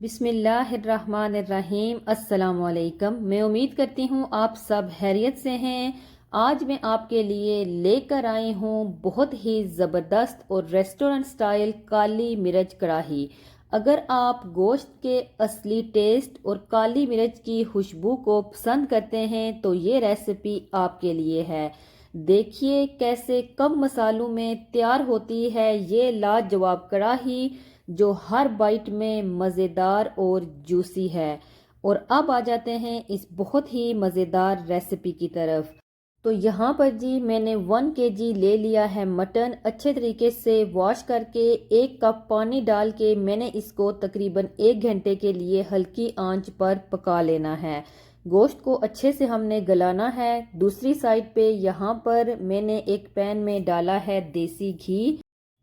बिस्मिल्लाहिर्रहमानिर्रहीम। अस्सलाम वालेकुम। मैं उम्मीद करती हूँ आप सब खैरियत से हैं। आज मैं आपके लिए लेकर आई हूँ बहुत ही ज़बरदस्त और रेस्टोरेंट स्टाइल काली मिर्च कढ़ाई। अगर आप गोश्त के असली टेस्ट और काली मिर्च की खुशबू को पसंद करते हैं तो ये रेसिपी आपके लिए है। देखिए कैसे कम मसालों में तैयार होती है ये लाजवाब कढ़ाई, जो हर बाइट में मज़ेदार और जूसी है। और अब आ जाते हैं इस बहुत ही मज़ेदार रेसिपी की तरफ। तो यहाँ पर जी मैंने 1 kg ले लिया है मटन। अच्छे तरीके से वॉश करके 1 कप पानी डाल के मैंने इसको तकरीबन 1 घंटे के लिए हल्की आंच पर पका लेना है। गोश्त को अच्छे से हमने गलाना है। दूसरी साइड पे यहाँ पर मैंने एक पैन में डाला है देसी घी।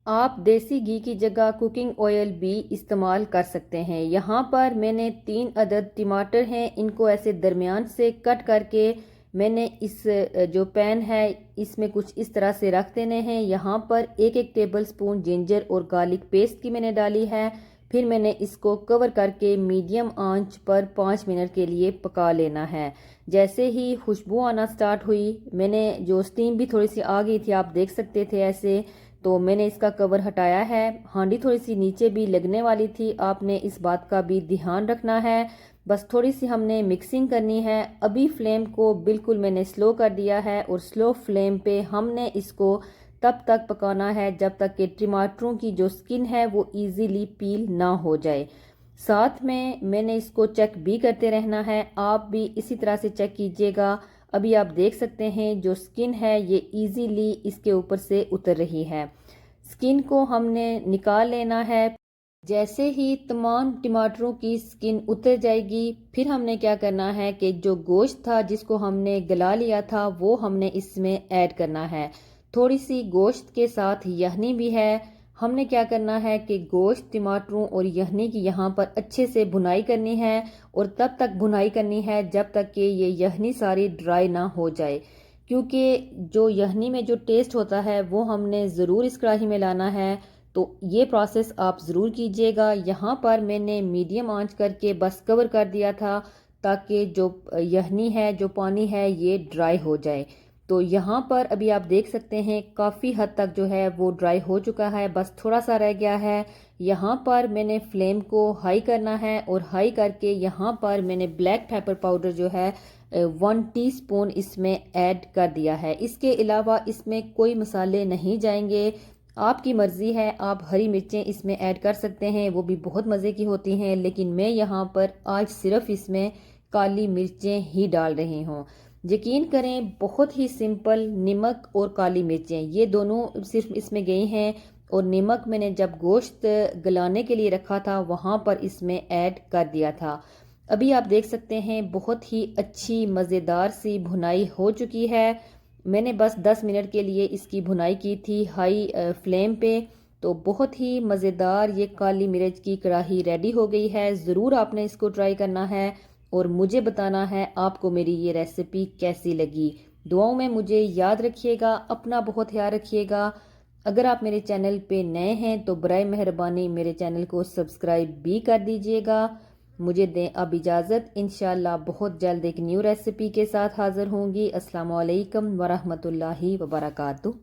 आप देसी घी की जगह कुकिंग ऑयल भी इस्तेमाल कर सकते हैं। यहाँ पर मैंने 3 अदद टमाटर हैं, इनको ऐसे दरमियान से कट करके मैंने इस जो पैन है इसमें कुछ इस तरह से रख देने हैं। यहाँ पर 1-1 टेबल स्पून जिंजर और गार्लिक पेस्ट की मैंने डाली है। फिर मैंने इसको कवर करके मीडियम आंच पर 5 मिनट के लिए पका लेना है। जैसे ही खुशबू आना स्टार्ट हुई, मैंने जो स्टीम भी थोड़ी सी आ गई थी, आप देख सकते थे ऐसे, तो मैंने इसका कवर हटाया है। हांडी थोड़ी सी नीचे भी लगने वाली थी, आपने इस बात का भी ध्यान रखना है। बस थोड़ी सी हमने मिक्सिंग करनी है। अभी फ्लेम को बिल्कुल मैंने स्लो कर दिया है और स्लो फ्लेम पे हमने इसको तब तक पकाना है जब तक कि टमाटरों की जो स्किन है वो इजीली पील ना हो जाए। साथ में मैंने इसको चेक भी करते रहना है, आप भी इसी तरह से चेक कीजिएगा। अभी आप देख सकते हैं जो स्किन है ये इजीली इसके ऊपर से उतर रही है। स्किन को हमने निकाल लेना है। जैसे ही तमाम टमाटरों की स्किन उतर जाएगी, फिर हमने क्या करना है कि जो गोश्त था जिसको हमने गला लिया था वो हमने इसमें ऐड करना है। थोड़ी सी गोश्त के साथ यखनी भी है। हमने क्या करना है कि गोश्त, टमाटरों और यखनी की यहाँ पर अच्छे से भुनाई करनी है। और तब तक भुनाई करनी है जब तक कि ये यखनी सारी ड्राई ना हो जाए, क्योंकि जो यखनी में जो टेस्ट होता है वो हमने ज़रूर इस कढ़ाई में लाना है। तो ये प्रोसेस आप ज़रूर कीजिएगा। यहाँ पर मैंने मीडियम आंच करके बस कवर कर दिया था ताकि जो यखनी है, जो पानी है, ये ड्राई हो जाए। तो यहाँ पर अभी आप देख सकते हैं काफ़ी हद तक जो है वो ड्राई हो चुका है, बस थोड़ा सा रह गया है। यहाँ पर मैंने फ्लेम को हाई करना है और हाई करके यहाँ पर मैंने ब्लैक पेपर पाउडर जो है 1 टीस्पून इसमें ऐड कर दिया है। इसके अलावा इसमें कोई मसाले नहीं जाएंगे, आपकी मर्ज़ी है। आप हरी मिर्चें इसमें ऐड कर सकते हैं, वो भी बहुत मज़े की होती हैं, लेकिन मैं यहाँ पर आज सिर्फ इसमें काली मिर्चें ही डाल रही हूँ। यकीन करें बहुत ही सिंपल, नमक और काली मिर्चें ये दोनों सिर्फ इसमें गई हैं। और नमक मैंने जब गोश्त गलाने के लिए रखा था वहाँ पर इसमें ऐड कर दिया था। अभी आप देख सकते हैं बहुत ही अच्छी मज़ेदार सी भुनाई हो चुकी है। मैंने बस 10 मिनट के लिए इसकी भुनाई की थी हाई फ्लेम पे। तो बहुत ही मज़ेदार ये काली मिर्च की कढ़ाई रेडी हो गई है। ज़रूर आपने इसको ट्राई करना है और मुझे बताना है आपको मेरी ये रेसिपी कैसी लगी। दुआओं में मुझे याद रखिएगा, अपना बहुत ख्याल रखिएगा। अगर आप मेरे चैनल पे नए हैं तो बराए मेहरबानी मेरे चैनल को सब्सक्राइब भी कर दीजिएगा। मुझे दें अब इजाज़त। इंशाल्लाह बहुत जल्द एक न्यू रेसिपी के साथ हाज़िर होंगी। अस्सलाम वालेकुम वरहमतुल्लाहि वबरकातुहू।